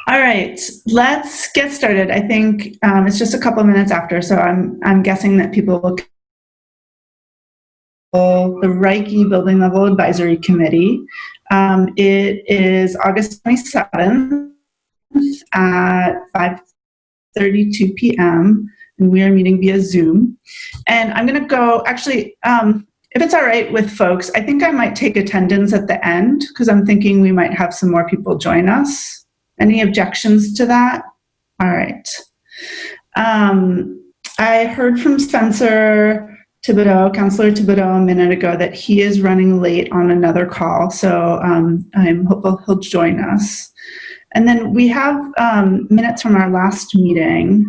All right, let's get started. I think it's just a couple of minutes after, so I'm guessing that people will call the Reiche Building Level Advisory Committee. It is August 27th at 5:32 p.m. and we are meeting via Zoom. And I'm going to go, actually, if it's all right with folks, I think I might take attendance at the end because I'm thinking we might have some more people join us. Any objections to that? All right. I heard from Spencer Thibodeau, Councillor Thibodeau, a minute ago that he is running late on another call, so I'm hopeful he'll join us. And then we have minutes from our last meeting,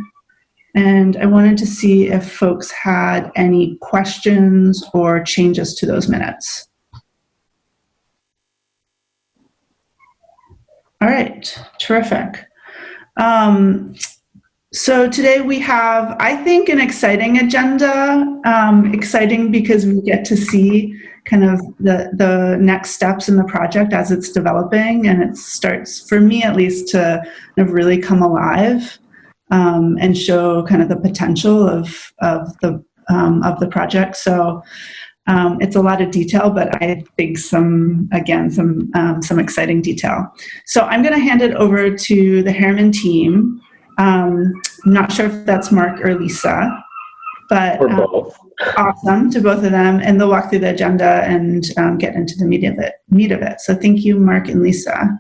and I wanted to see if folks had any questions or changes to those minutes. All right, terrific. So today we have, I think, an exciting agenda. Exciting because we get to see kind of the next steps in the project as it's developing, and it starts, for me at least, to kind of really come alive and show kind of the potential of the project. So it's a lot of detail, but I think some exciting detail. So I'm going to hand it over to the Harriman team. I'm not sure if that's Mark or Lisa, but or both. Awesome to both of them, and they'll walk through the agenda and get into the meat of it. So thank you, Mark and Lisa.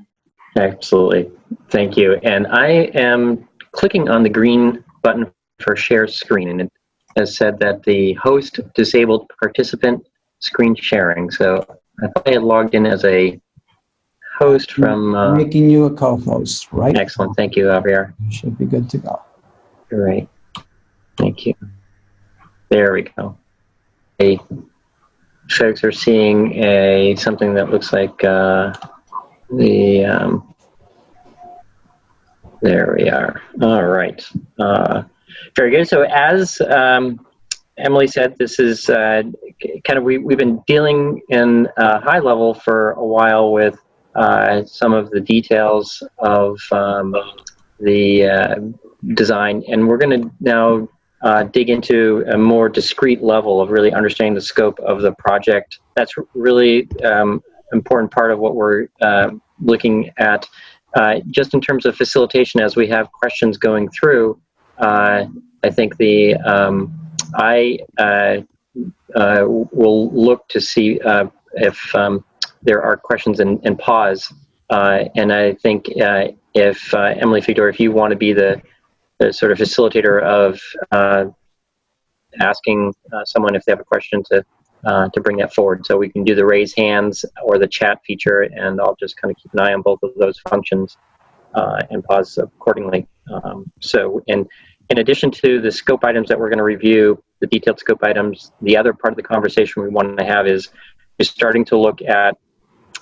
Absolutely, thank you. And I am clicking on the green button for share screen, and it has said that the host disabled participant screen sharing. So I thought I had logged in as a host from... making you a co-host, right? Excellent, thank you, Javier. You should be good to go. Great, thank you. There we go. Hey, folks are seeing something that looks like there we are. All right. Very good. So as Emily said, this is kind of, we've been dealing in high level for a while with some of the details of the design, and we're going to now dig into a more discrete level of really understanding the scope of the project. That's really important part of what we're looking at. Just in terms of facilitation, as we have questions going through, I think I will look to see if there are questions and pause. And I think if Emily Figdor, if you want to be the sort of facilitator of asking someone if they have a question to bring that forward, so we can do the raise hands or the chat feature, and I'll just kind of keep an eye on both of those functions and pause accordingly. So, in addition to the scope items that we're going to review, the detailed scope items, the other part of the conversation we want to have is starting to look at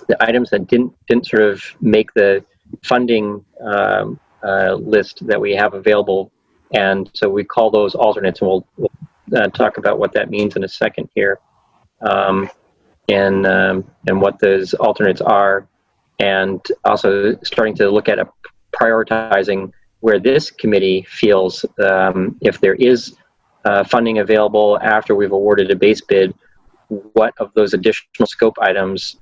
the items that didn't sort of make the funding list that we have available, and so we call those alternates, and we'll talk about what that means in a second here, and what those alternates are, and also starting to look at prioritizing where this committee feels if there is funding available after we've awarded a base bid, what of those additional scope items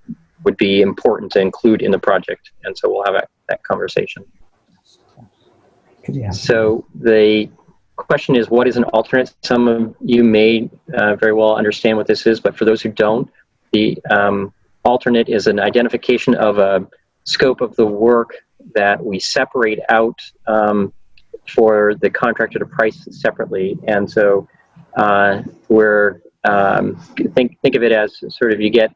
would be important to include in the project. And so we'll have that conversation. Yeah. So the question is, what is an alternate? Some of you may very well understand what this is, but for those who don't, the alternate is an identification of a scope of the work that we separate out for the contractor to price separately. And so we're think of it as sort of you get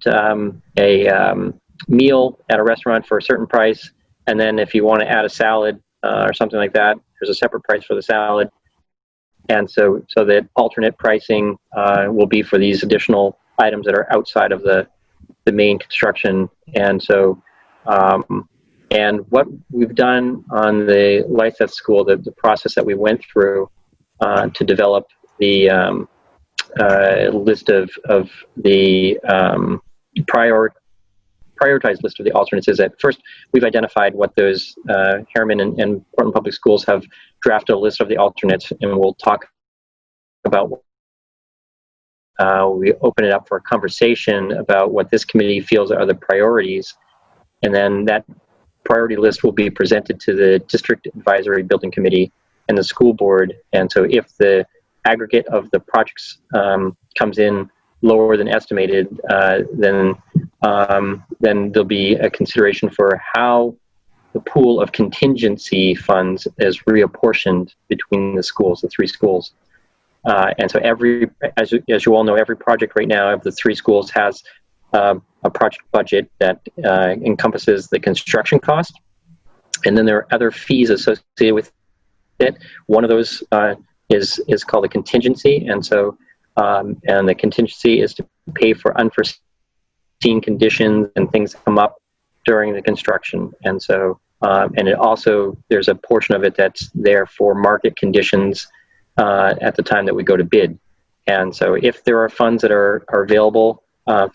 a meal at a restaurant for a certain price, and then if you want to add a salad or something like that, there's a separate price for the salad. And so that alternate pricing will be for these additional items that are outside of the main construction. And so and what we've done on the Lyceth School, the process that we went through to develop the list of the prioritized list of the alternates is that first we've identified what those Harriman and Portland Public Schools have drafted a list of the alternates, and we'll talk about we open it up for a conversation about what this committee feels are the priorities, and then that priority list will be presented to the District Advisory Building Committee and the school board. And so if the aggregate of the projects comes in lower than estimated, then there'll be a consideration for how the pool of contingency funds is reapportioned between the schools, the three schools. And so as you all know, every project right now of the three schools has a project budget that encompasses the construction cost, and then there are other fees associated with it. One of those is called a contingency, and so and the contingency is to pay for unforeseen conditions and things that come up during the construction. And so and it also, there's a portion of it that's there for market conditions at the time that we go to bid. And so if there are funds that are available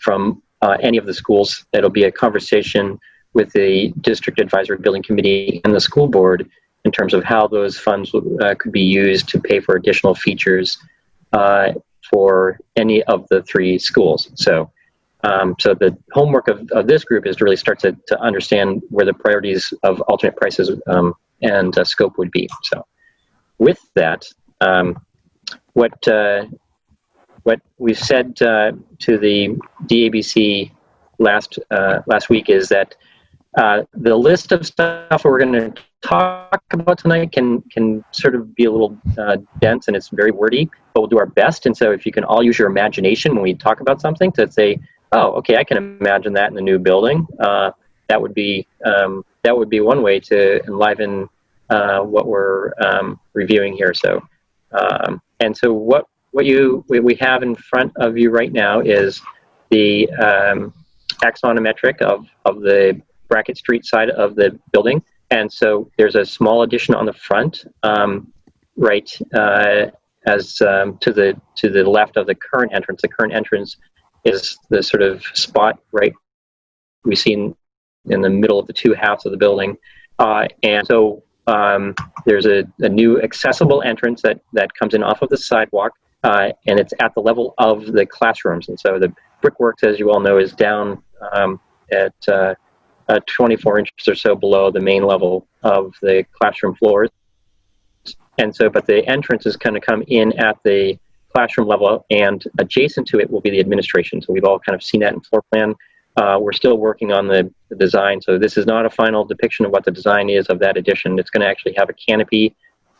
from any of the schools, it'll be a conversation with the District Advisory Building Committee and the school board in terms of how those funds could be used to pay for additional features for any of the three schools. So so the homework of this group is to really start to understand where the priorities of alternate prices and scope would be. So with that, what we've said to the DABC last week is that the list of stuff we're going to talk about tonight can sort of be a little dense, and it's very wordy, but we'll do our best. And so if you can all use your imagination when we talk about something to say, oh, okay, I can imagine that in the new building, that would be one way to enliven what we're reviewing here. So and so what we have in front of you right now is the axonometric of the Brackett Street side of the building. And so there's a small addition on the front, right as to the left of the current entrance. The current entrance is the sort of spot right we've seen in the middle of the two halves of the building. And so there's a new accessible entrance that comes in off of the sidewalk, and it's at the level of the classrooms. And so the brickwork, as you all know, is down at 24 inches or so below the main level of the classroom floors. And so, but the entrance is going to come in at the classroom level, and adjacent to it will be the administration. So we've all kind of seen that in floor plan. We're still working on the design, so this is not a final depiction of what the design is of that addition. It's going to actually have a canopy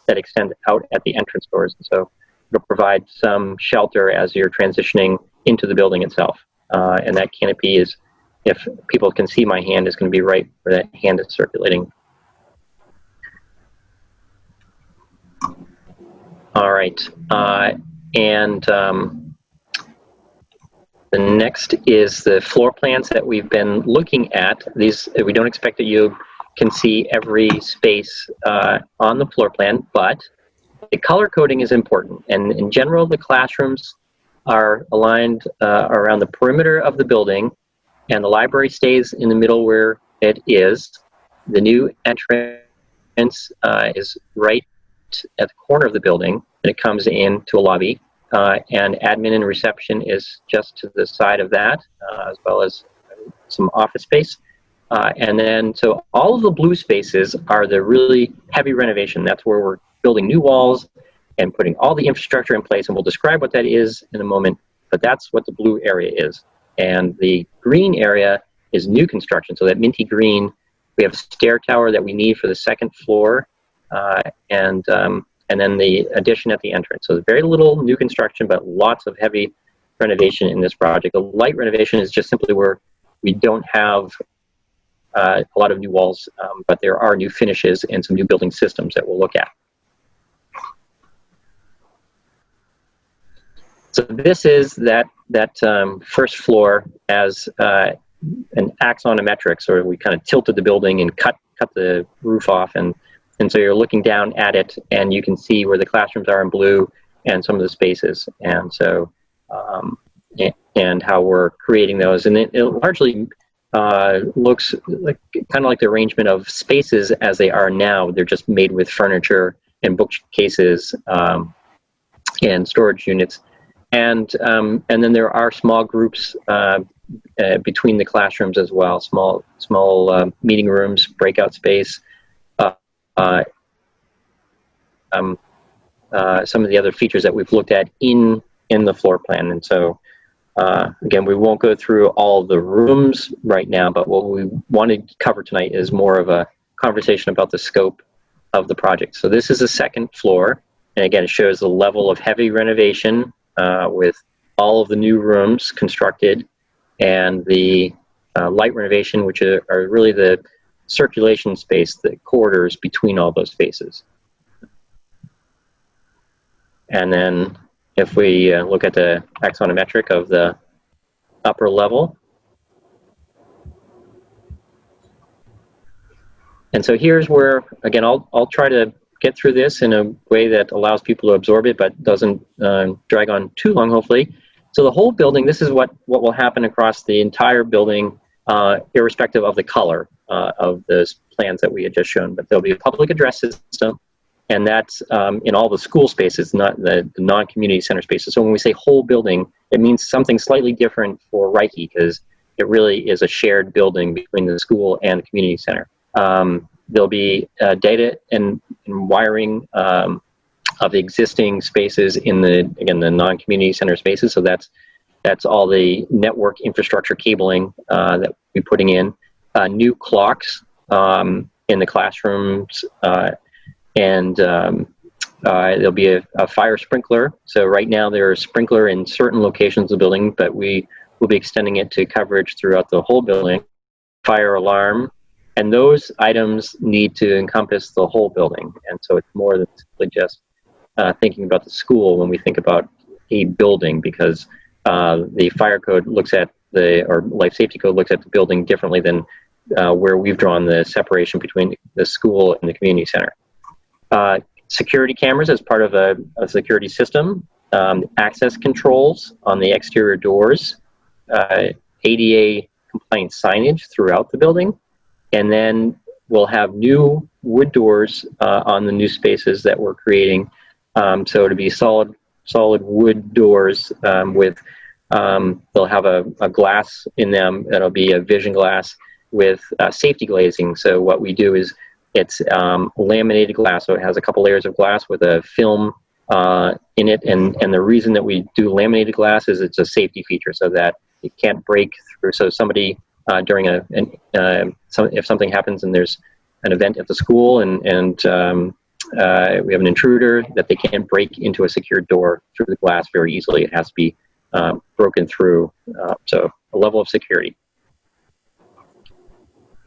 that extends out at the entrance doors, and so it'll provide some shelter as you're transitioning into the building itself. And that canopy is, if people can see my hand, is going to be right where that hand is circulating. All right, the next is the floor plans that we've been looking at. These, we don't expect that you can see every space on the floor plan, but the color coding is important. And in general, the classrooms are aligned around the perimeter of the building, and the library stays in the middle where it is. The new entrance is right at the corner of the building, and it comes into a lobby. And admin and reception is just to the side of that, as well as some office space. And then, so all of the blue spaces are the really heavy renovation. That's where we're building new walls and putting all the infrastructure in place, and we'll describe what that is in a moment, but that's what the blue area is. And the green area is new construction. So that minty green, we have a stair tower that we need for the second floor, and then the addition at the entrance. So very little new construction, but lots of heavy renovation in this project. The light renovation is just simply where we don't have a lot of new walls, but there are new finishes and some new building systems that we'll look at. So this is that first floor as an axonometric. So we kind of tilted the building and cut the roof off, and so you're looking down at it, and you can see where the classrooms are in blue and some of the spaces, and so and how we're creating those. And it largely looks like, kind of like the arrangement of spaces as they are now. They're just made with furniture and bookcases and storage units. And then there are small groups between the classrooms as well, small meeting rooms, breakout space, some of the other features that we've looked at in the floor plan. And so, again, we won't go through all the rooms right now, but what we want to cover tonight is more of a conversation about the scope of the project. So this is the second floor, and again, it shows the level of heavy renovation with all of the new rooms constructed, and the light renovation, which are really the circulation space, the corridors between all those spaces. And then if we look at the axonometric of the upper level. And so here's where, again, I'll try to get through this in a way that allows people to absorb it, but doesn't drag on too long, hopefully. So the whole building, this is what will happen across the entire building, irrespective of the color of those plans that we had just shown. But there'll be a public address system, and that's in all the school spaces, not the non-community center spaces. So when we say whole building, it means something slightly different for Reiche, because it really is a shared building between the school and the community center. There'll be data and wiring of the existing spaces in the non-community center spaces. So that's all the network infrastructure cabling that we're putting in. New clocks in the classrooms, and there'll be a fire sprinkler. So right now there's a sprinkler in certain locations of the building, but we will be extending it to coverage throughout the whole building. Fire alarm. And those items need to encompass the whole building. And so it's more than simply just thinking about the school when we think about a building, because the fire code looks at or life safety code looks at the building differently than where we've drawn the separation between the school and the community center. Security cameras as part of a security system, access controls on the exterior doors, ADA compliant signage throughout the building. And then we'll have new wood doors on the new spaces that we're creating. So it'll be solid wood doors with, they'll have a glass in them that'll be a vision glass with safety glazing. So what we do is it's laminated glass, so it has a couple layers of glass with a film in it. And the reason that we do laminated glass is it's a safety feature so that it can't break through. So somebody during if something happens and there's an event at the school and we have an intruder, that they can't break into a secured door through the glass very easily. It has to be broken through. So a level of security.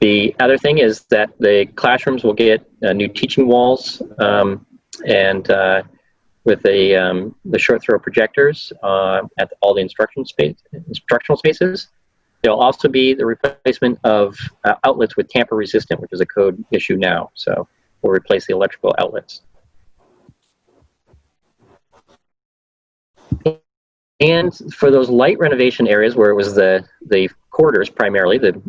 The other thing is that the classrooms will get new teaching walls and with the short throw projectors at all the instructional spaces. There'll also be the replacement of outlets with tamper resistant, which is a code issue now. So we'll replace the electrical outlets. And for those light renovation areas where it was the corridors primarily, the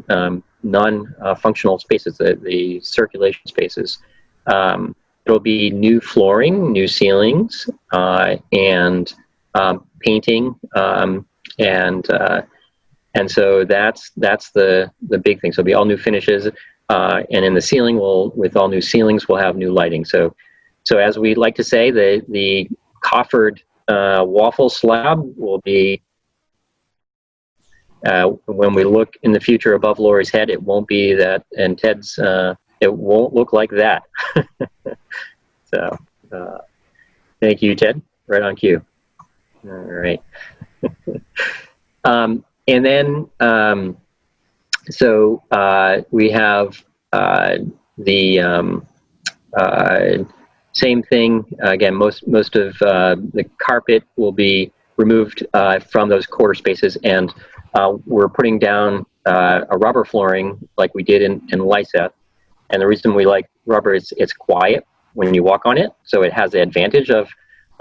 non-functional spaces, the circulation spaces, there'll be new flooring, new ceilings, and painting, and so that's the big thing. So it'll be all new finishes, and in the ceiling, with all new ceilings, we'll have new lighting. So as we like to say, the coffered waffle slab will be, when we look in the future above Lori's head, it won't be that, and Ted's, it won't look like that. So thank you, Ted. Right on cue. All right. And then, we have the same thing. Again, most of the carpet will be removed from those quarter spaces, and we're putting down a rubber flooring like we did in Lyseth. And the reason we like rubber is it's quiet when you walk on it, so it has the advantage of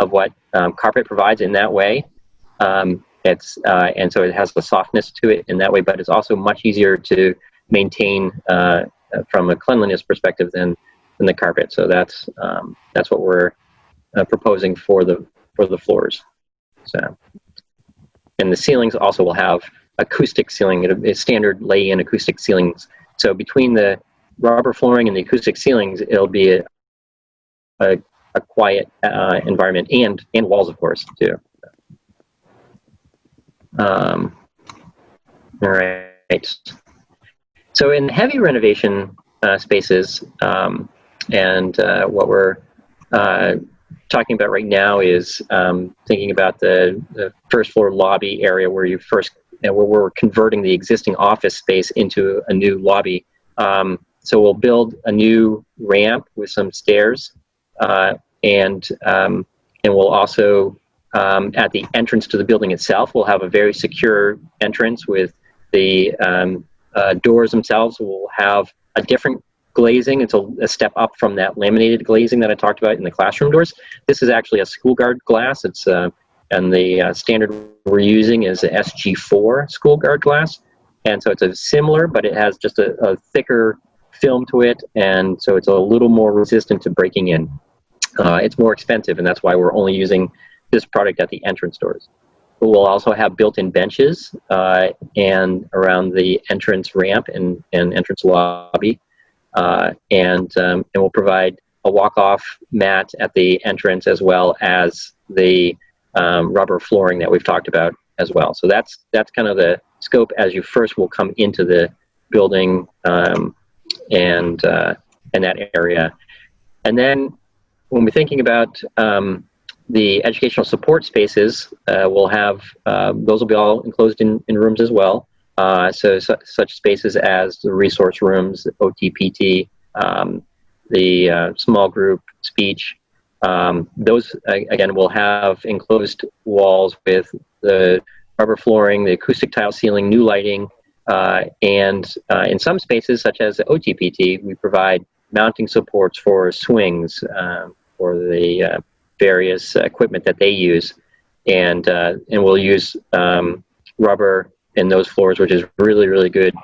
what carpet provides in that way. And so it has the softness to it in that way, but it's also much easier to maintain from a cleanliness perspective than the carpet. So that's what we're proposing for the floors. So, and the ceilings also will have acoustic ceiling. It's standard lay-in acoustic ceilings. So between the rubber flooring and the acoustic ceilings, it'll be a quiet environment, and walls, of course, too. All right. So in heavy renovation spaces, and what we're talking about right now is thinking about the first floor lobby area where where we're converting the existing office space into a new lobby. So we'll build a new ramp with some stairs, and we'll also at the entrance to the building itself, we'll have a very secure entrance with the doors themselves. Will have a different glazing. It's a step up from that laminated glazing that I talked about in the classroom doors. This is actually a school guard glass. It's and the standard we're using is a SG4 school guard glass, and so it's a similar, but it has just a thicker film to it, and so it's a little more resistant to breaking in. It's more expensive, and that's why we're only using this product at the entrance doors. But we'll also have built-in benches and around the entrance ramp and entrance lobby. And we'll provide a walk-off mat at the entrance, as well as the rubber flooring that we've talked about as well. So that's kind of the scope as you first will come into the building and that area. And then when we're thinking about the educational support spaces, we'll have those will be all enclosed in rooms as well. So such spaces as the resource rooms, OTPT, the small group speech, those again will have enclosed walls with the rubber flooring, the acoustic tile ceiling, new lighting, and in some spaces such as the OTPT, we provide mounting supports for swings for the various equipment that they use, and we'll use rubber in those floors, which is really, really good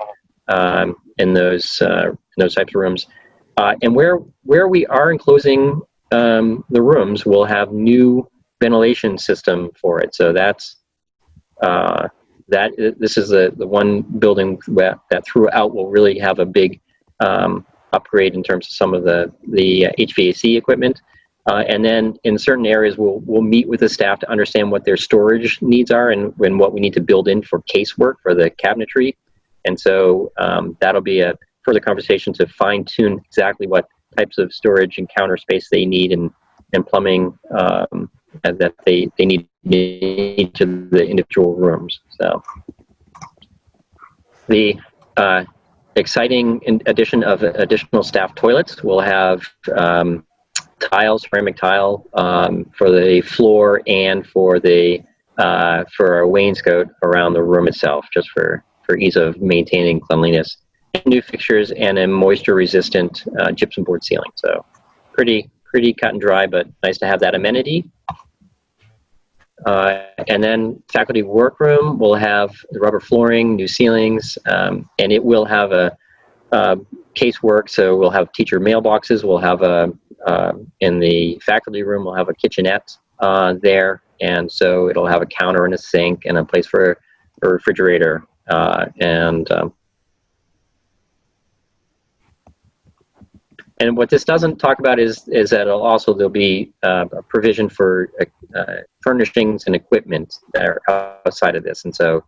in those types of rooms. And where we are enclosing the rooms, we'll have new ventilation system for it. So that's this is the one building that throughout will really have a big upgrade in terms of some of the HVAC equipment. And then in certain areas, we'll meet with the staff to understand what their storage needs are and what we need to build in for casework for the cabinetry. And so that'll be a further conversation to fine tune exactly what types of storage and counter space they need and plumbing that they need in each of the individual rooms. So the exciting addition of additional staff toilets, we'll have tiles, ceramic tile for the floor and for a wainscot around the room itself, just for ease of maintaining cleanliness. And new fixtures and a moisture-resistant gypsum board ceiling. So pretty cut and dry, but nice to have that amenity. And then faculty workroom will have the rubber flooring, new ceilings, and it will have a casework. So we'll have teacher mailboxes. We'll have in the faculty room, we'll have a kitchenette there, and so it'll have a counter and a sink and a place for a refrigerator. And what this doesn't talk about is that there'll be a provision for furnishings and equipment that are outside of this. And so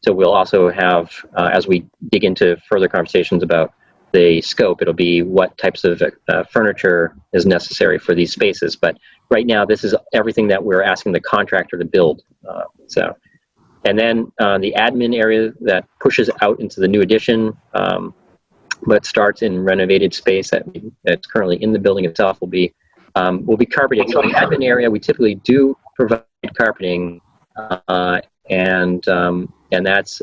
we'll also have, as we dig into further conversations about the scope, it'll be what types of furniture is necessary for these spaces. But right now, this is everything that we're asking the contractor to build. And then the admin area that pushes out into the new addition, but starts in renovated space that's currently in the building itself will be carpeted. So the admin area, we typically do provide carpeting, and that's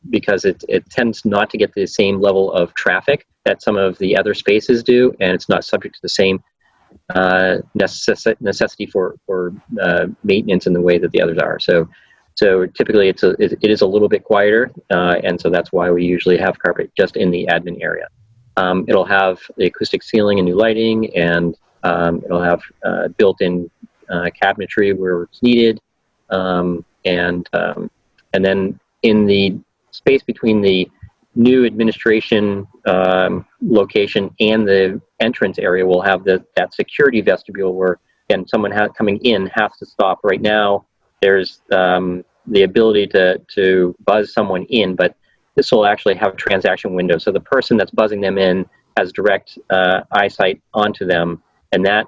because it tends not to get the same level of traffic that some of the other spaces do, and it's not subject to the same necessity for maintenance in the way that the others are. So So typically it is a little bit quieter, and so that's why we usually have carpet just in the admin area. It'll have the acoustic ceiling and new lighting, and it'll have built-in cabinetry where it's needed, and then in the space between the new administration location and the entrance area, we'll have that security vestibule where, again, someone coming in has to stop. Right now, there's the ability to buzz someone in, but this will actually have a transaction window. So the person that's buzzing them in has direct eyesight onto them, and that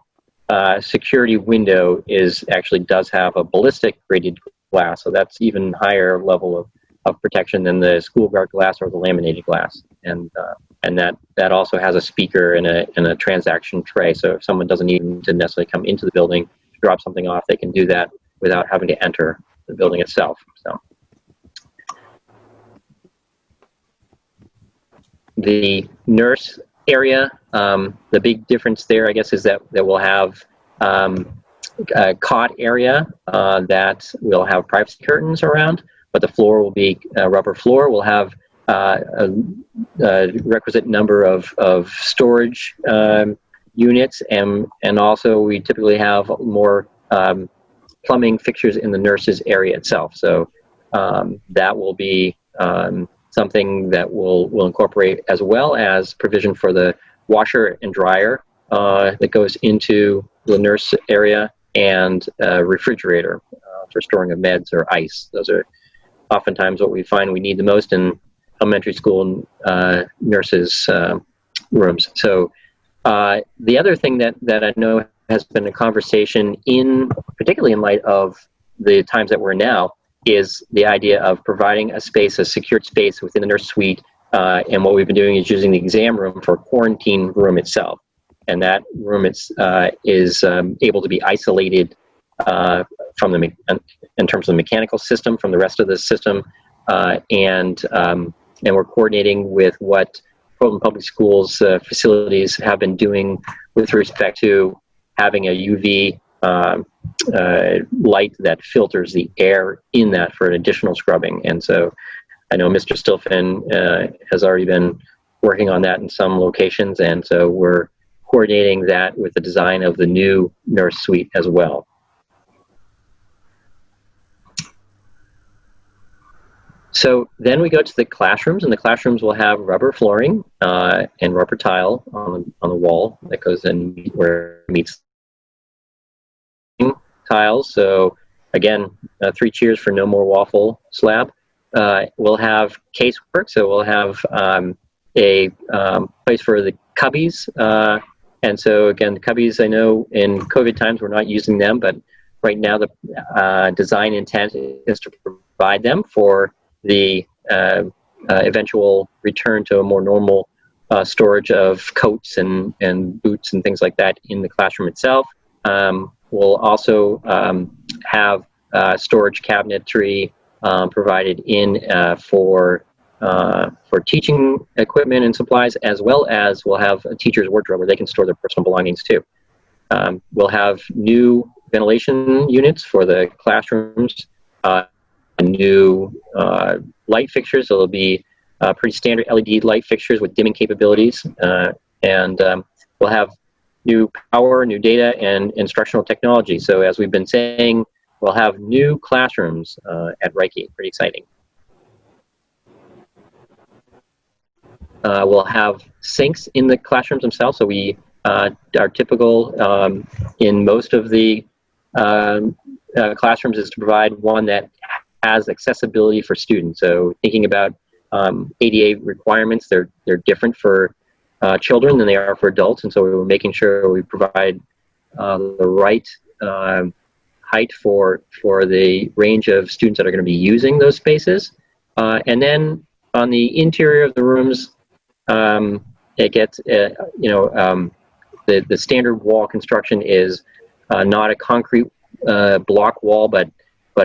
security window does have a ballistic graded glass. So that's even higher level of protection than the school guard glass or the laminated glass. And that also has a speaker and a transaction tray. So if someone doesn't need to necessarily come into the building to drop something off, they can do that without having to enter the building itself. So the nurse area, the big difference there, I guess, is that we'll have a cot area that will have privacy curtains around, but the floor will be rubber floor. We'll have a requisite number of storage units, and also we typically have more plumbing fixtures in the nurses area itself. So that will be something that we'll incorporate, as well as provision for the washer and dryer that goes into the nurse area, and a refrigerator for storing of meds or ice. Those are oftentimes what we find we need the most in elementary school nurses' rooms. So the other thing that I know has been a conversation, particularly in light of the times that we're in now, is the idea of providing a secured space within the nurse suite. And what we've been doing is using the exam room for a quarantine room itself. And that room is able to be isolated in terms of the mechanical system from the rest of the system. And we're coordinating with what Portland Public Schools facilities have been doing with respect to having a UV light that filters the air in that for an additional scrubbing. And so I know Mr. Stilfen has already been working on that in some locations, and so we're coordinating that with the design of the new nurse suite as well. So then we go to the classrooms, and the classrooms will have rubber flooring and rubber tile on the wall that goes in where it meets tiles. So again, 3 cheers for no more waffle slab. We'll have casework, so we'll have a place for the cubbies. And so again, the cubbies, I know in COVID times we're not using them, but right now the design intent is to provide them for the eventual return to a more normal storage of coats and boots and things like that in the classroom itself. We'll also have storage cabinetry provided in for teaching equipment and supplies, as well as we'll have a teacher's wardrobe where they can store their personal belongings too. We'll have new ventilation units for the classrooms, new light fixtures. So there'll be pretty standard LED light fixtures with dimming capabilities, and we'll have new power, new data, and instructional technology. So as we've been saying, we'll have new classrooms at Reiche. Pretty exciting. We'll have sinks in the classrooms themselves. So we are typical in most of the classrooms is to provide one that has accessibility for students. So thinking about ADA requirements, they're different for children than they are for adults, and so we're making sure we provide the right height for the range of students that are going to be using those spaces. And then on the interior of the rooms, it gets the standard wall construction is not a concrete block wall, but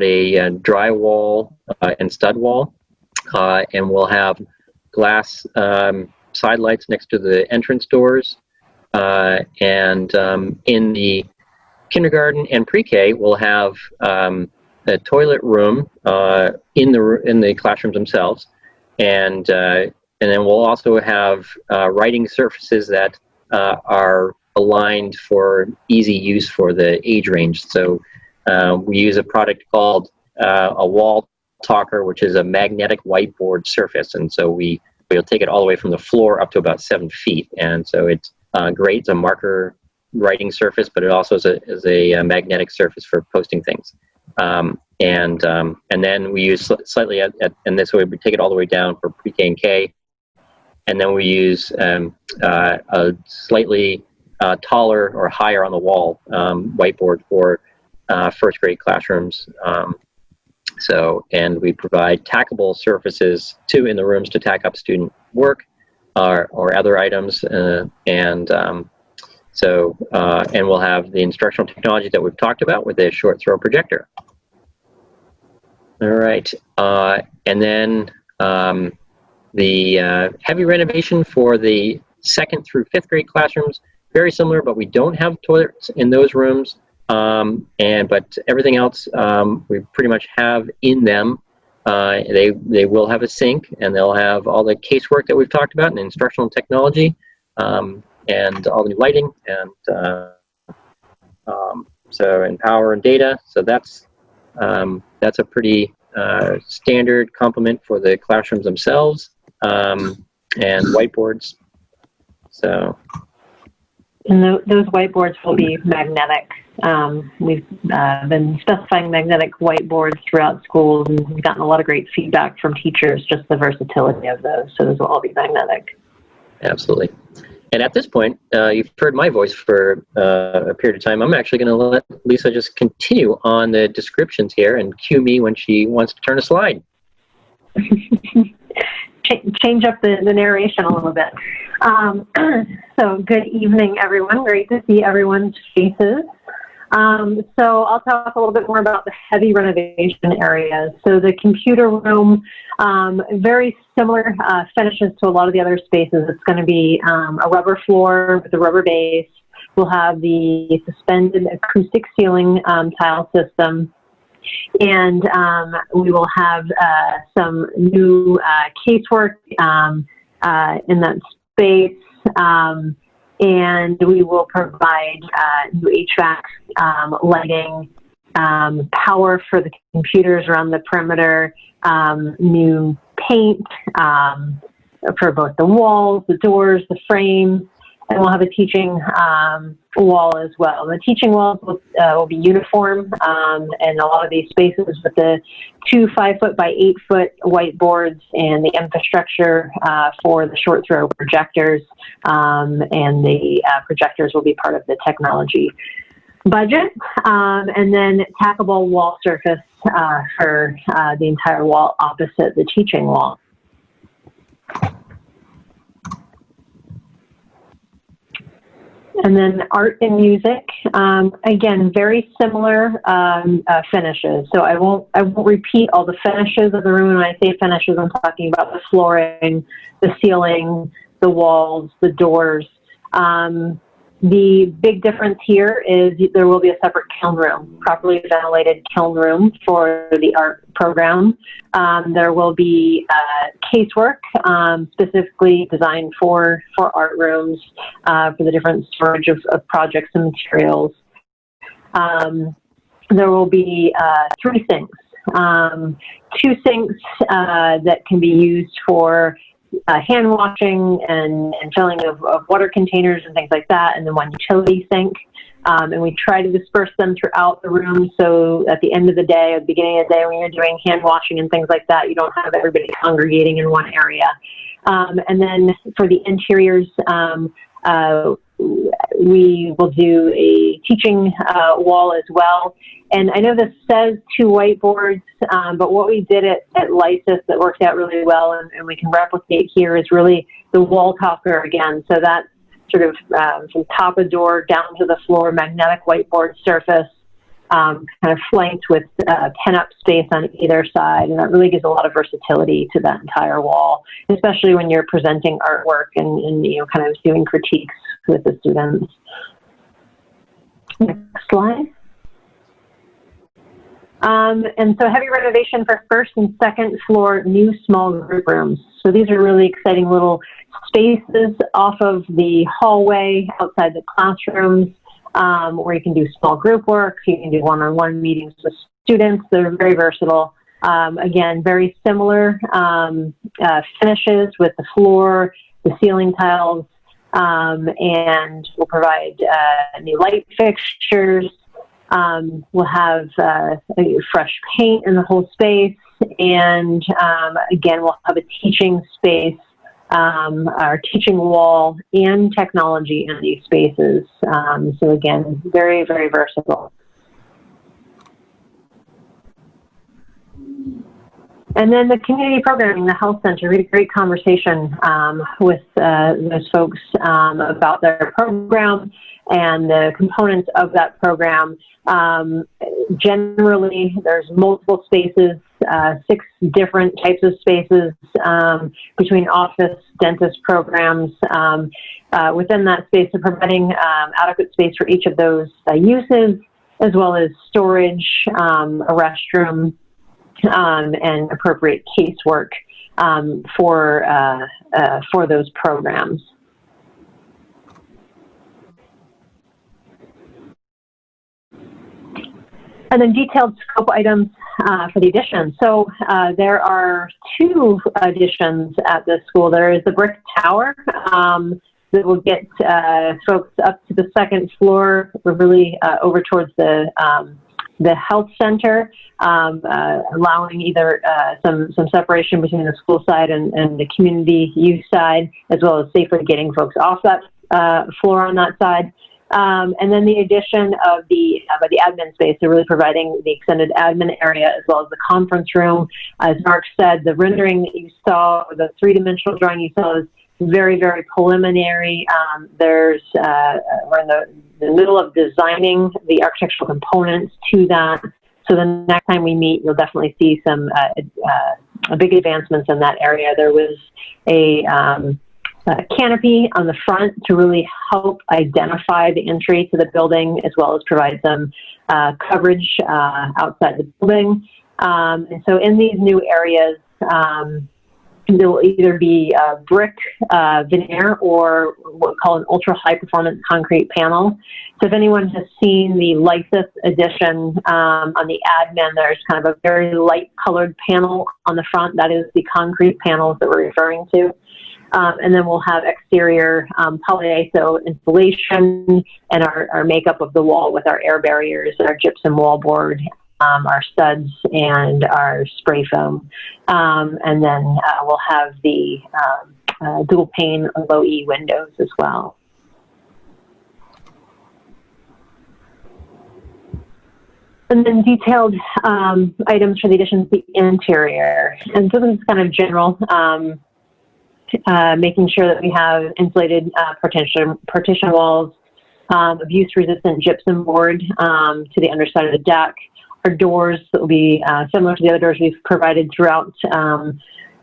a dry wall and stud wall, and we'll have glass side lights next to the entrance doors, and in the kindergarten and pre-K we'll have a toilet room in the classrooms themselves, and then we'll also have writing surfaces that are aligned for easy use for the age range. So we use a product called a wall talker, which is a magnetic whiteboard surface, and so we'll take it all the way from the floor up to about 7 feet, and so it's great. It's a marker writing surface, but it also is a magnetic surface for posting things. And then we use slightly and this way we take it all the way down for pre-K and K, and then we use a slightly taller or higher on the wall whiteboard for first grade classrooms. And we provide tackable surfaces in the rooms to tack up student work or other items, and we'll have the instructional technology that we've talked about with a short throw projector. All right, and then the heavy renovation for the 2nd through 5th grade classrooms, very similar, but we don't have toilets in those rooms. But everything else we pretty much have in them. They will have a sink, and they'll have all the casework that we've talked about and instructional technology, and all the new lighting, and and power and data. So that's a pretty standard complement for the classrooms themselves, and whiteboards. So. And those whiteboards will be magnetic. We've been specifying magnetic whiteboards throughout schools, and we've gotten a lot of great feedback from teachers, just the versatility of those. So those will all be magnetic. Absolutely. And at this point, you've heard my voice for a period of time. I'm actually going to let Lisa just continue on the descriptions here and cue me when she wants to turn a slide. Change up the narration a little bit. So good evening, everyone. Great to see everyone's faces. So I'll talk a little bit more about the heavy renovation areas. So the computer room, very similar finishes to a lot of the other spaces. It's going to be a rubber floor with a rubber base. We'll have the suspended acoustic ceiling tile system. And we will have some new casework in that space. And we will provide new HVAC, lighting, power for the computers around the perimeter, new paint for both the walls, the doors, the frames, and we'll have a teaching wall as well. The teaching walls will be uniform in a lot of these spaces with the 2 5-foot by 8-foot whiteboards and the infrastructure for the short throw projectors, and the projectors will be part of the technology budget, and then tackable wall surface for the entire wall opposite the teaching wall. And then art and music, again, very similar finishes. So I won't repeat all the finishes of the room. When I say finishes, I'm talking about the flooring, the ceiling, the walls, the doors. The big difference here is there will be a separate kiln room, properly ventilated kiln room for the art program. There will be casework specifically designed for art rooms for the different storage of projects and materials. There will be 3 sinks, 2 sinks that can be used for hand washing and filling of water containers and things like that, and then 1 utility sink. And we try to disperse them throughout the room, so at the end of the day, at the beginning of the day, when you're doing hand washing and things like that, you don't have everybody congregating in one area. And then for the interiors, we will do a teaching wall as well. And I know this says 2 whiteboards, but what we did at Lysis that worked out really well and we can replicate here is really the wall talker again. So that sort of from top of door down to the floor, magnetic whiteboard surface, kind of flanked with pen-up space on either side. And that really gives a lot of versatility to that entire wall, especially when you're presenting artwork and you know, kind of doing critiques with the students. Next slide. And so heavy renovation for first and second floor new small group rooms. So these are really exciting little spaces off of the hallway outside the classrooms, where you can do small group work, you can do one-on-one meetings with students. They're very versatile. Again, very similar finishes with the floor, the ceiling tiles, and we'll provide new light fixtures. We'll have fresh paint in the whole space, and again, we'll have a teaching space, our teaching wall, and technology in these spaces. So again, very, very versatile. And then the community programming, the health center, we had a great conversation with those folks about their program and the components of that program. Generally, there's multiple spaces, 6 different types of spaces between office, dentist programs. Within that space, they're providing adequate space for each of those uses, as well as storage, a restroom, and appropriate casework for those programs. And then detailed scope items for the addition. So there are 2 additions at this school. There is the brick tower that will get folks up to the 2nd floor. We're really over towards the health center, allowing either some separation between the school side and the community use side, as well as safely getting folks off that floor on that side. And then the addition of the admin space, so really providing the extended admin area as well as the conference room. As Mark said, the rendering that you saw, the 3-dimensional drawing you saw, is very, very preliminary. We're in the middle of designing the architectural components to that. So the next time we meet, you'll definitely see some big advancements in that area. There was a canopy on the front to really help identify the entry to the building, as well as provide some coverage outside the building. And so in these new areas, there will either be brick veneer or what we call an ultra high performance concrete panel. So if anyone has seen the Lysis edition on the admin, there's kind of a very light colored panel on the front. That is the concrete panels that we're referring to. And then we'll have exterior polyiso insulation and our makeup of the wall with our air barriers, our gypsum wallboard, our studs, and our spray foam. And then we'll have the dual pane low E windows as well. And then detailed items for the additions to the interior. And so this is kind of general. Making sure that we have insulated partition walls, abuse-resistant gypsum board to the underside of the deck. Our doors that will be similar to the other doors we've provided throughout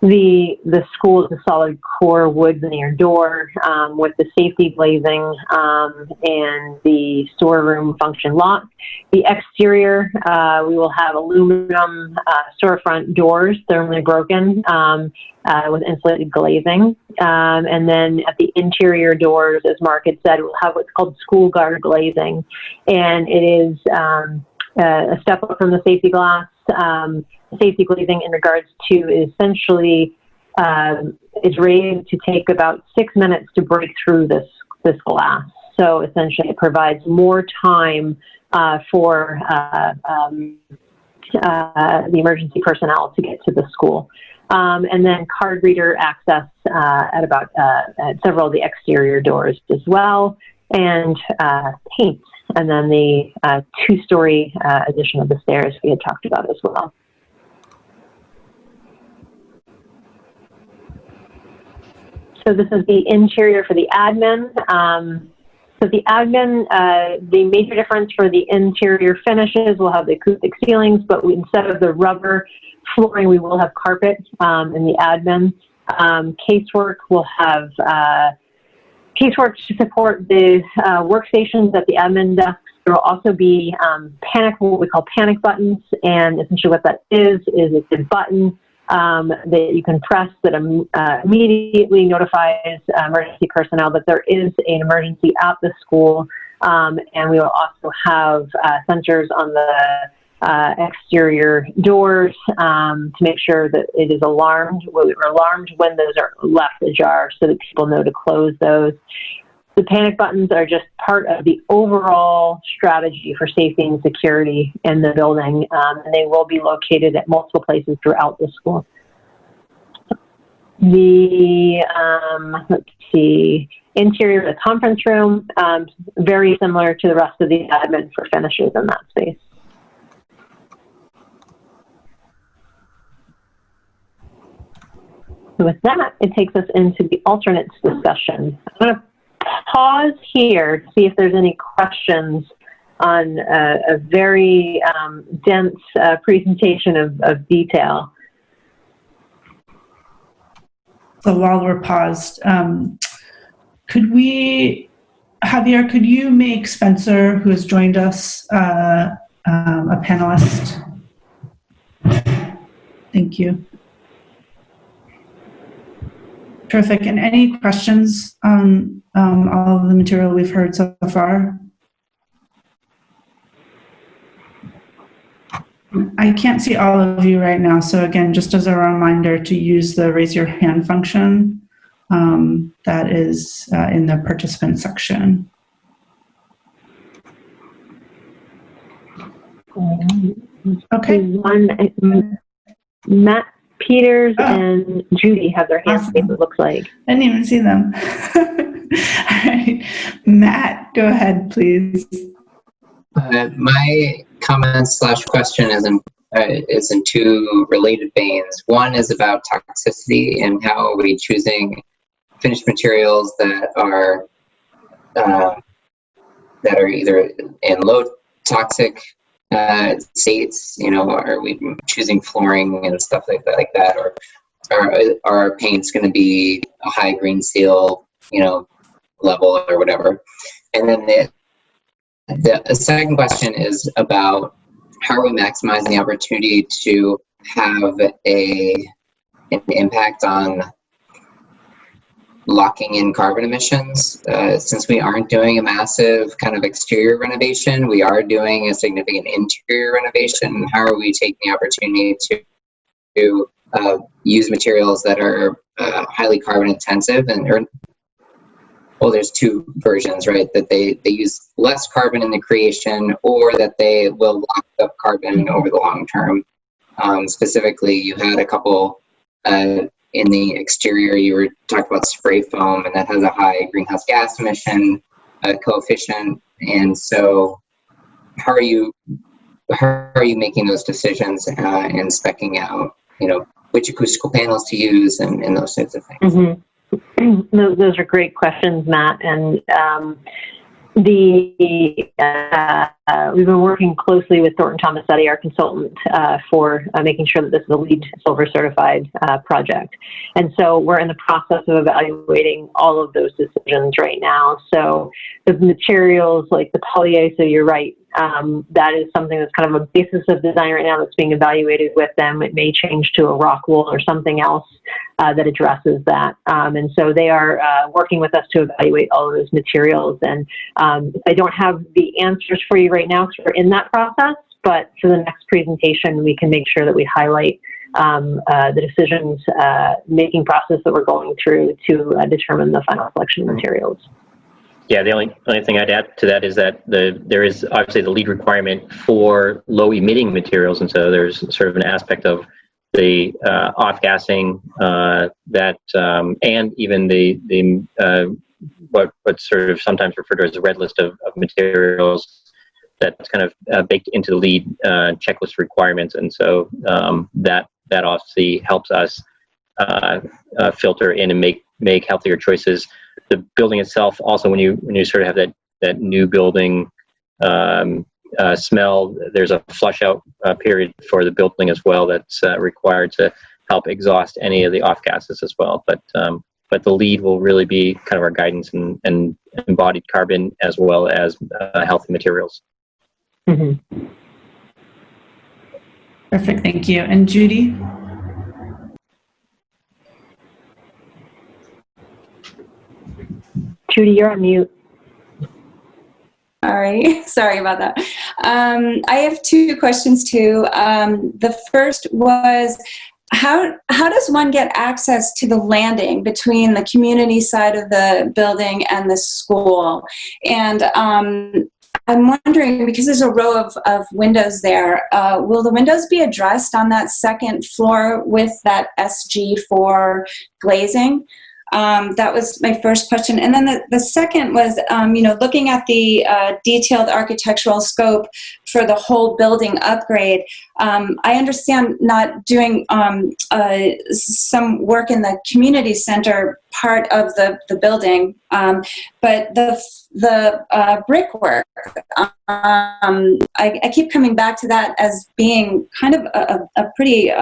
the school, is a solid core wood veneer door with the safety glazing and the storeroom function lock. The exterior, we will have aluminum storefront doors, thermally broken, with insulated glazing. And then at the interior doors, as Mark had said, we'll have what's called school guard glazing. And it is a step up from the safety glass. Safety glazing in regards to essentially is rated to take about 6 minutes to break through this glass. So essentially it provides more time for the emergency personnel to get to the school. And then card reader access at several of the exterior doors as well, and paint. And then the 2-story addition of the stairs we had talked about as well. So this is the interior for the admin. So the admin, the major difference for the interior finishes, we'll have the acoustic ceilings, but instead of the rubber flooring, we will have carpet in the admin. Casework, we'll have casework to support the workstations at the admin desks, will also be what we call panic buttons, and essentially what that is it's a button that you can press that immediately notifies emergency personnel that there is an emergency at the school, and we will also have sensors on the exterior doors to make sure that it is alarmed. We're alarmed when those are left ajar so that people know to close those. The panic buttons are just part of the overall strategy for safety and security in the building, and they will be located at multiple places throughout the school. The, let's see, interior of the conference room, very similar to the rest of the admin for finishes in that space. So with that, it takes us into the alternates discussion. I'm going to pause here to see if there's any questions on a very dense presentation of detail. So while we're paused, Javier, could you make Spencer, who has joined us, a panelist? Thank you. Terrific. And any questions on all of the material we've heard so far? I can't see all of you right now. So again, just as a reminder to use the raise your hand function that is in the participant section. Okay. Matt Peters and Judy have their hands raised, it looks like. I didn't even see them. All right. Matt, go ahead, please. My comment / question is in two related veins. One is about toxicity and how are we choosing finished materials that are either in low toxic states, you know, are we choosing flooring and stuff like that, or are our paints going to be a high green seal, you know, level or whatever? And then the second question is about how are we maximizing the opportunity to have an impact on locking in carbon emissions. Since we aren't doing a massive kind of exterior renovation, we are doing a significant interior renovation. How are we taking the opportunity to use materials that are highly carbon intensive well, there's two versions, right? That they use less carbon in the creation, or that they will lock up carbon over the long term. Specifically, you had a couple in the exterior. You were talking about spray foam, and that has a high greenhouse gas emission coefficient. And so, how are you making those decisions and speccing out, you know, which acoustical panels to use and those types of things? Mm-hmm. Those are great questions, Matt. And we've been working closely with Thornton Tomasetti, our consultant, for making sure that this is a LEED Silver certified project. And so we're in the process of evaluating all of those decisions right now. So the materials like the polyiso, so you're right, that is something that's kind of a basis of design right now that's being evaluated with them. It may change to a rock wool or something else that addresses that. And so they are working with us to evaluate all of those materials. And I don't have the answers for you right now because we're in that process, but for the next presentation, we can make sure that we highlight the decisions making process that we're going through to determine the final selection of materials. Yeah, the only thing I'd add to that is that there is obviously the LEED requirement for low emitting materials, and so there's sort of an aspect of the off-gassing that and even the what's sort of sometimes referred to as a red list of materials that's kind of baked into the LEED checklist requirements, and so that obviously helps us filter in and make healthier choices. The building itself, also, when you sort of have that new building smell, there's a flush out period for the building as well that's required to help exhaust any of the off gases as well. But the LEED will really be kind of our guidance and embodied carbon as well as healthy materials. Mm-hmm. Perfect, thank you. And Judy? Judy, you're on mute. All right, sorry about that. I have two questions too. The first was, how does one get access to the landing between the community side of the building and the school? And I'm wondering, because there's a row of windows there, will the windows be addressed on that second floor with that SG4 glazing? That was my first question. And then the second was, looking at the detailed architectural scope for the whole building upgrade. I understand not doing some work in the community center part of the building, but the brickwork, I keep coming back to that as being kind of a pretty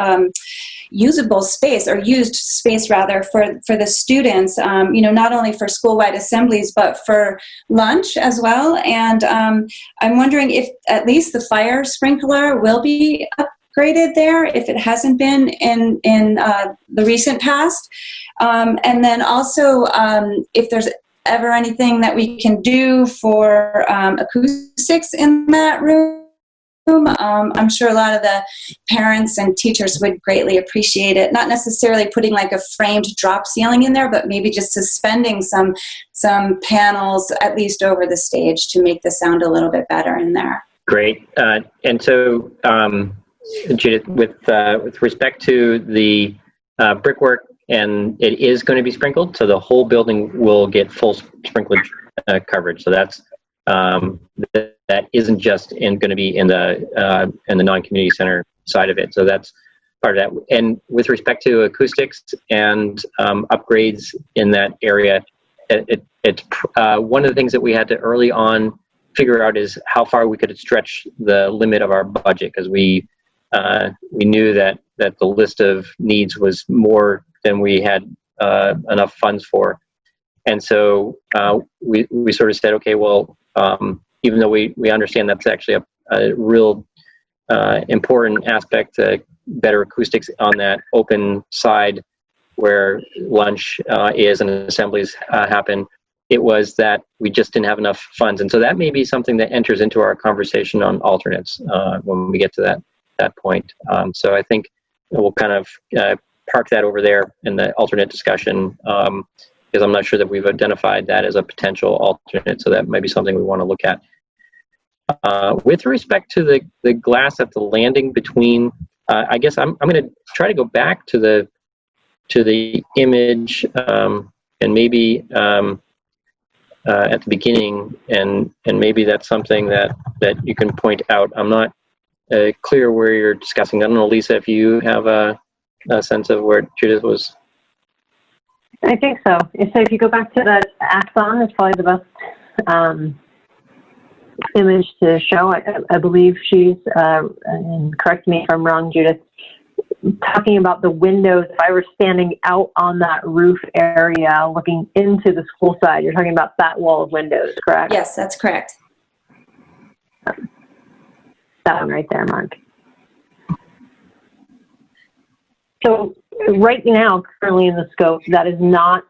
usable space, or used space rather, for the students, not only for school-wide assemblies, but for lunch as well. And I'm wondering if at least the fire sprinkler will be upgraded there, if it hasn't been in the recent past. And then also, if there's ever anything that we can do for acoustics in that room. I'm sure a lot of the parents and teachers would greatly appreciate it. Not necessarily putting like a framed drop ceiling in there, but maybe just suspending some panels at least over the stage to make the sound a little bit better in there. Great. And so, Judith, with respect to the brickwork, and it is going to be sprinkled, so the whole building will get full sprinklage coverage. So that's that isn't just going to be in the non-community center side of it. So that's part of that. And with respect to acoustics and upgrades in that area, it's one of the things that we had to early on figure out is how far we could stretch the limit of our budget, because we knew that the list of needs was more than we had enough funds for. And so we sort of said, okay, well, even though we understand that's actually a real important aspect, better acoustics on that open side where lunch is and assemblies happen, it was that we just didn't have enough funds. And so that may be something that enters into our conversation on alternates when we get to that point. So I think we'll kind of park that over there in the alternate discussion, because I'm not sure that we've identified that as a potential alternate. So that might be something we want to look at. With respect to the glass at the landing between, I guess I'm going to try to go back to the image and maybe at the beginning, and maybe that's something that you can point out. I'm not clear where you're discussing. I don't know, Lisa, if you have a sense of where Judith was. I think so. So if you go back to the axon, it's probably the best image to show. I believe she's, and correct me if I'm wrong, Judith, talking about the windows. If I were standing out on that roof area looking into the school side, you're talking about that wall of windows, correct? Yes, that's correct. That one right there, Mark. So right now, currently in the scope, that is not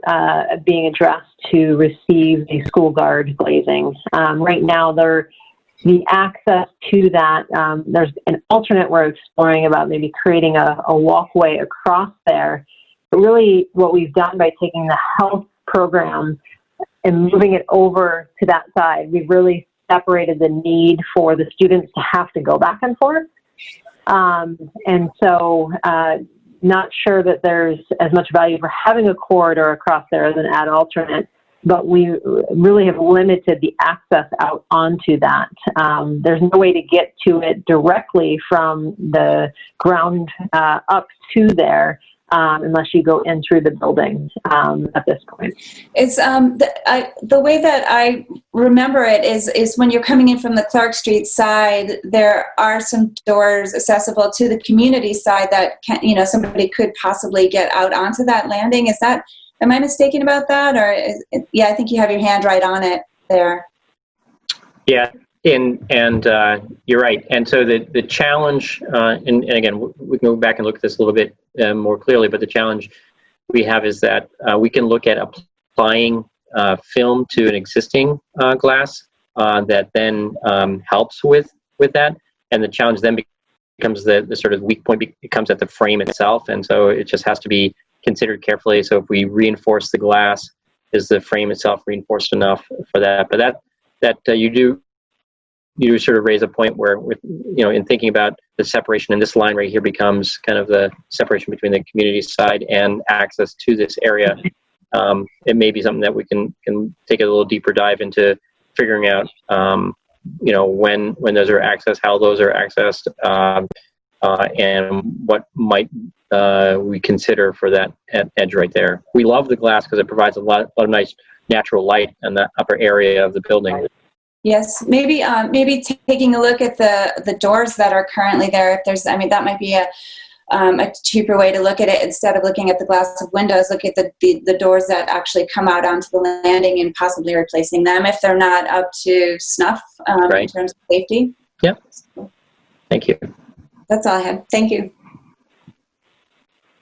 being addressed to receive the school guard glazing. Right now, the access to that, there's an alternate we're exploring about maybe creating a walkway across there. But really what we've done by taking the health program and moving it over to that side, we've really separated the need for the students to have to go back and forth. And so not sure that there's as much value for having a corridor across there as an add alternate, but we really have limited the access out onto that. There's no way to get to it directly from the ground up to there unless you go in through the building at this point. It's the way that I remember it is when you're coming in from the Clark Street side, there are some doors accessible to the community side that somebody could possibly get out onto that landing. Am I mistaken about that? Or yeah, I think you have your hand right on it there. Yeah, And you're right. And so the challenge, and again, we can go back and look at this a little bit more clearly, but the challenge we have is that we can look at applying film to an existing glass that then helps with that. And the challenge then becomes the sort of weak point becomes at the frame itself. And so it just has to be considered carefully. So if we reinforce the glass, is the frame itself reinforced enough for that? But that you do sort of raise a point where, with, you know, in thinking about the separation, and this line right here becomes kind of the separation between the community side and access to this area. It may be something that we can take a little deeper dive into figuring out, you know, when those are accessed, how those are accessed, and what might we consider for that edge right there. We love the glass because it provides a lot of nice natural light in the upper area of the building. Yes, maybe taking a look at the doors that are currently there. If there's, I mean, that might be a cheaper way to look at it. Instead of looking at the glass of windows, look at the doors that actually come out onto the landing and possibly replacing them if they're not up to snuff Right. in terms of safety. Yep. Thank you. That's all I had. Thank you.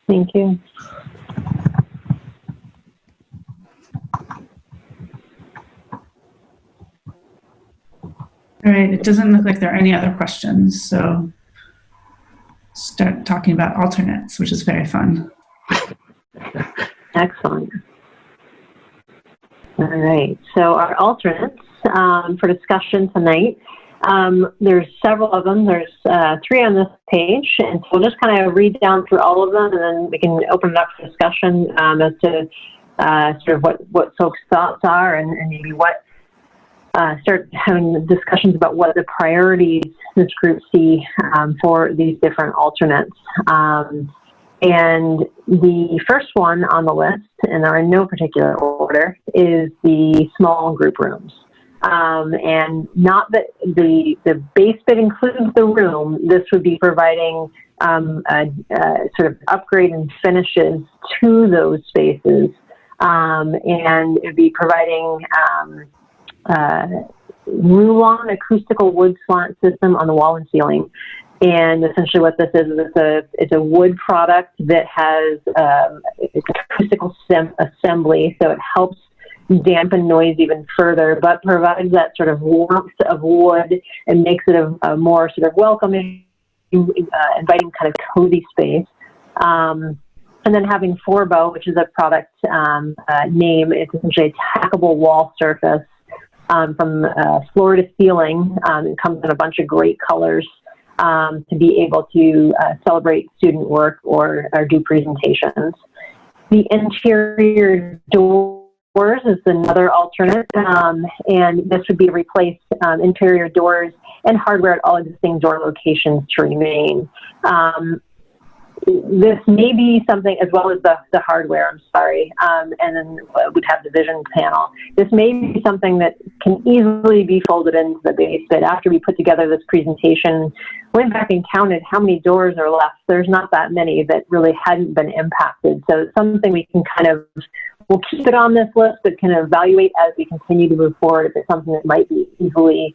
Thank you. All right, it doesn't look like there are any other questions, so start talking about alternates, which is very fun. Excellent. All right, so our alternates for discussion tonight, there's several of them. There's 3 on this page, and so we'll just kind of read down through all of them, and then we can open it up for discussion as to sort of what folks' thoughts are, and maybe what start having discussions about what the priorities this group see for these different alternates. And the first one on the list, and they're in no particular order, is the small group rooms. And not that the base bid includes the room, this would be providing sort of upgrade and finishes to those spaces. And it'd be providing Rulon acoustical wood slant system on the wall and ceiling. And essentially what this is it's a wood product that has it's acoustical assembly, so it helps dampen noise even further, but provides that sort of warmth of wood and makes it a more sort of welcoming, inviting kind of cozy space. And then having Forbo, which is a product name, it's essentially a tackable wall surface from floor to ceiling. It comes in a bunch of great colors to be able to celebrate student work or do presentations. The interior doors is another alternate, and this would be replace interior doors and hardware at all existing door locations to remain. This may be something, as well as the hardware, I'm sorry, and then we'd have the vision panel. This may be something that can easily be folded into the base bid. After we put together this presentation, went back and counted how many doors are left. There's not that many that really hadn't been impacted. So it's something we can we'll keep it on this list, but can evaluate as we continue to move forward if it's something that might be easily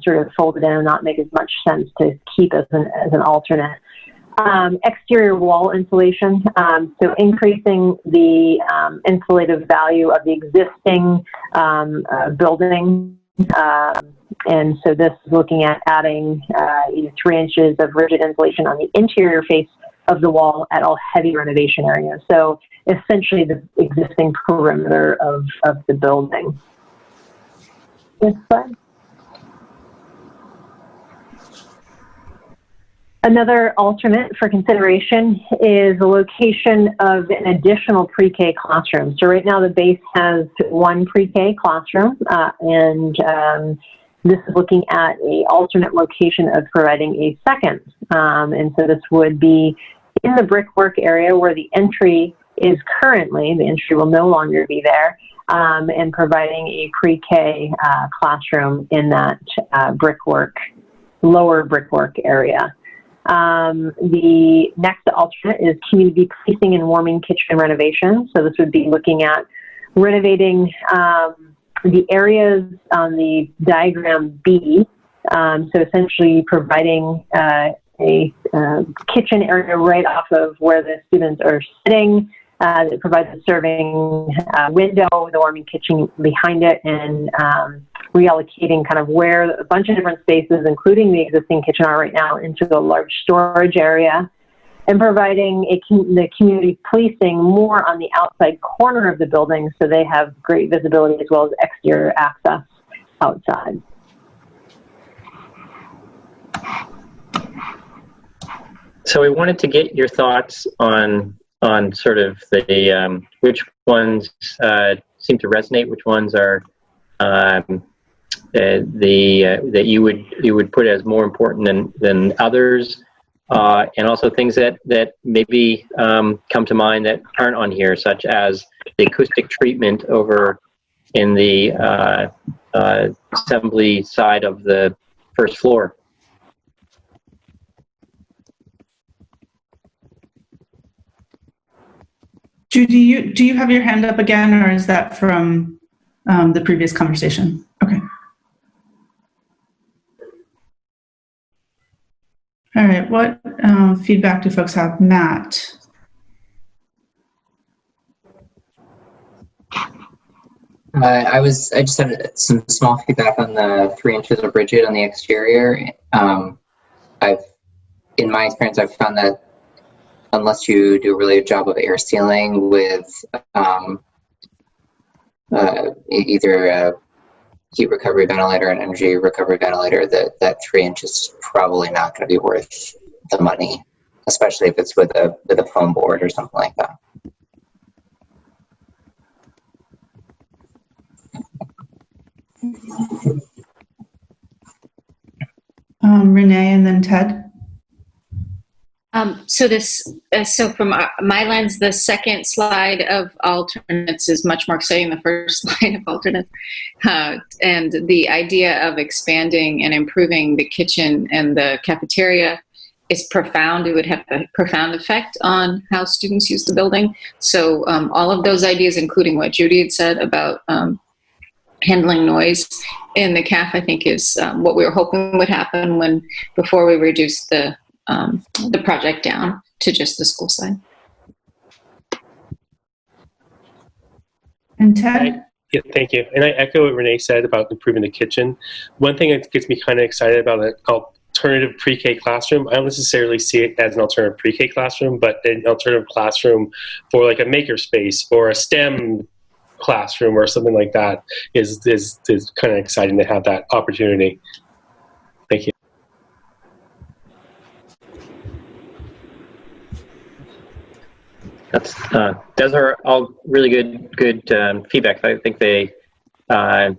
sort of folded in and not make as much sense to keep as an alternate. Exterior wall insulation, so increasing the insulative value of the existing building. And so this is looking at adding 3 inches of rigid insulation on the interior face of the wall at all heavy renovation areas. So essentially the existing perimeter of the building. Next slide. Another alternate for consideration is the location of an additional pre-K classroom. So right now the base has 1 pre-K classroom, and this is looking at an alternate location of providing a second. And so this would be in the brickwork area where the entry is currently, the entry will no longer be there, and providing a pre-K classroom in that lower brickwork area. The next alternate is community policing and warming kitchen renovation. So this would be looking at renovating the areas on the diagram B, so essentially providing a kitchen area right off of where the students are sitting. That provides a serving window with a warming kitchen behind it, and reallocating kind of where a bunch of different spaces, including the existing kitchen, are right now into a large storage area, and providing the community policing more on the outside corner of the building so they have great visibility as well as exterior access outside. So we wanted to get your thoughts on sort of the which ones seem to resonate, which ones are that you would put as more important than others, and also things that maybe come to mind that aren't on here, such as the acoustic treatment over in the assembly side of the first floor. Judy, do you have your hand up again, or is that from the previous conversation? Okay. All right, what feedback do folks have? Matt? I just had some small feedback on the 3 inches of rigid on the exterior. In my experience, I've found that unless you do a really good job of air sealing with either a heat recovery ventilator and energy recovery ventilator, that 3 inches is probably not going to be worth the money, especially if it's with a foam board or something like that. Renee and then Ted. So from my lens, the second slide of alternates is much more exciting than the first slide of alternates. And the idea of expanding and improving the kitchen and the cafeteria is profound. It would have a profound effect on how students use the building. So all of those ideas, including what Judy had said about handling noise in the caf, I think is what we were hoping would happen before we reduced the project down to just the school side. And Ted? Yeah, thank you. And I echo what Renee said about improving the kitchen. One thing that gets me kind of excited about an alternative pre-K classroom, I don't necessarily see it as an alternative pre-K classroom, but an alternative classroom for like a makerspace or a STEM classroom or something like that is kind of exciting to have that opportunity. Thank you. Those are all really good feedback. I think I'm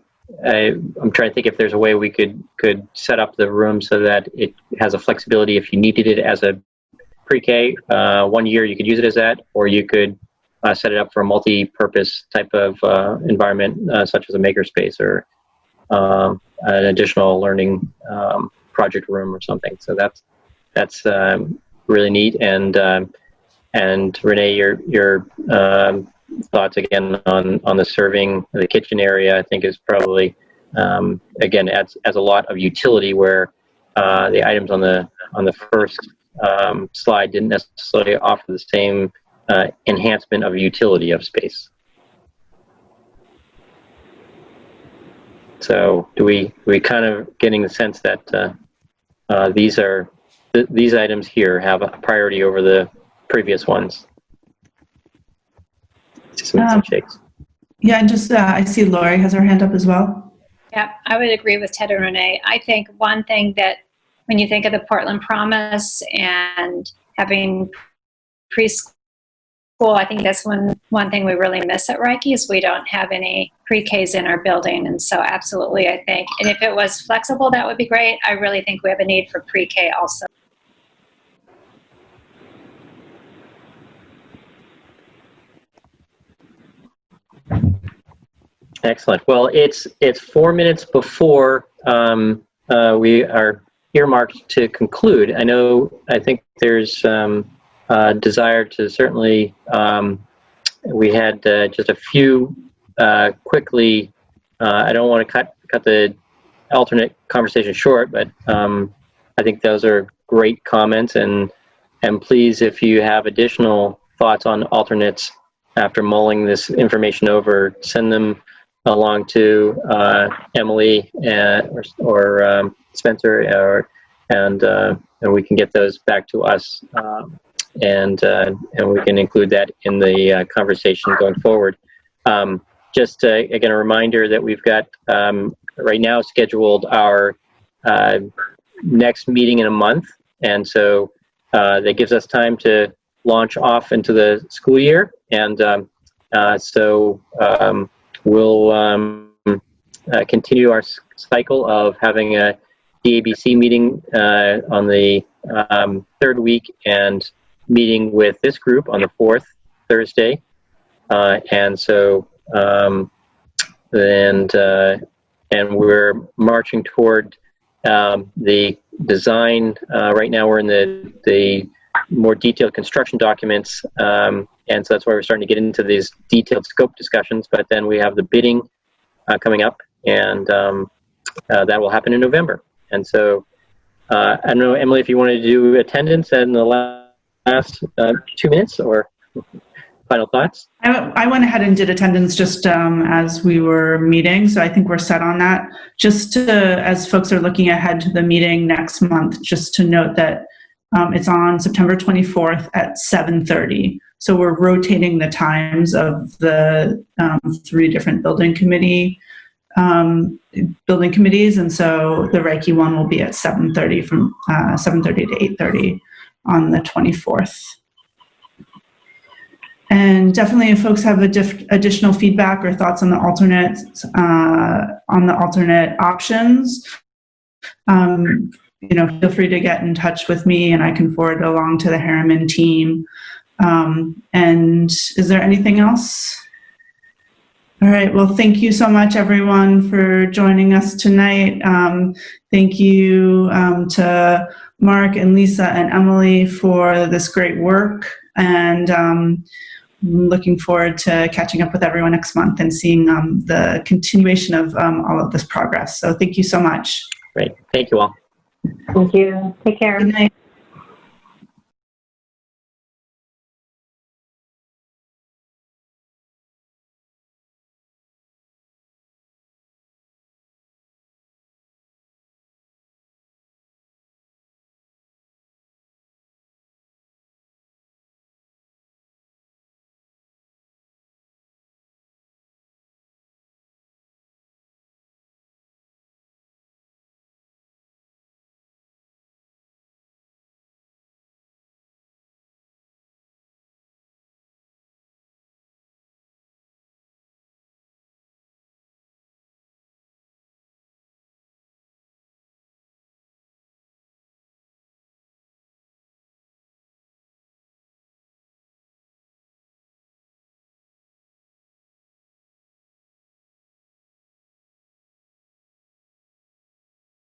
trying to think if there's a way we could set up the room so that it has a flexibility. If you needed it as a pre-K, 1 year you could use it as that, or you could set it up for a multi-purpose type of environment, such as a makerspace or an additional learning project room or something. So that's really neat. And Renee, your thoughts again on the serving, the kitchen area, I think is probably again adds a lot of utility, where the items on the first slide didn't necessarily offer the same enhancement of utility of space. So do we kind of getting the sense that these items here have a priority over the previous ones? Some shakes. Yeah, and just I see Lori has her hand up as well. Yeah, I would agree with Ted and Renee. I think one thing that when you think of the Portland Promise and having preschool, I think that's one thing we really miss at Reiche is we don't have any pre-Ks in our building. And so absolutely, I think, and if it was flexible, that would be great. I really think we have a need for pre-K also. Excellent. Well, it's 4 minutes before we are earmarked to conclude. I think there's desire to certainly. We had just a few quickly I don't want to cut the alternate conversation short, but I think those are great comments, and please, if you have additional thoughts on alternates after mulling this information over, send them along to Emily or Spencer, and we can get those back to us, and we can include that in the conversation going forward. Just again, a reminder that we've got right now scheduled our next meeting in a month, and so that gives us time to launch off into the school year, and so we'll continue our cycle of having a DABC meeting on the third week, and meeting with this group on the fourth Thursday, and so and we're marching toward the design. Right now we're in the more detailed construction documents, and so that's why we're starting to get into these detailed scope discussions, but then we have the bidding coming up, and that will happen in November. And so I don't know, Emily, if you wanted to do attendance in the last 2 minutes, or final thoughts? I went ahead and did attendance just as we were meeting, so I think we're set on that. Just to, as folks are looking ahead to the meeting next month, just to note that it's on September 24th at 7:30. So we're rotating the times of the 3 different building committees, and so the Reiche one will be at 7:30 from 7:30 to 8:30 on the 24th. And definitely, if folks have additional feedback or thoughts on the alternate options, feel free to get in touch with me, and I can forward it along to the Harriman team. And is there anything else? All right. Well, thank you so much, everyone, for joining us tonight. Thank you to Mark and Lisa and Emily for this great work, and I'm looking forward to catching up with everyone next month and seeing the continuation of all of this progress. So thank you so much. Great. Thank you all. Thank you. Take care. Good night.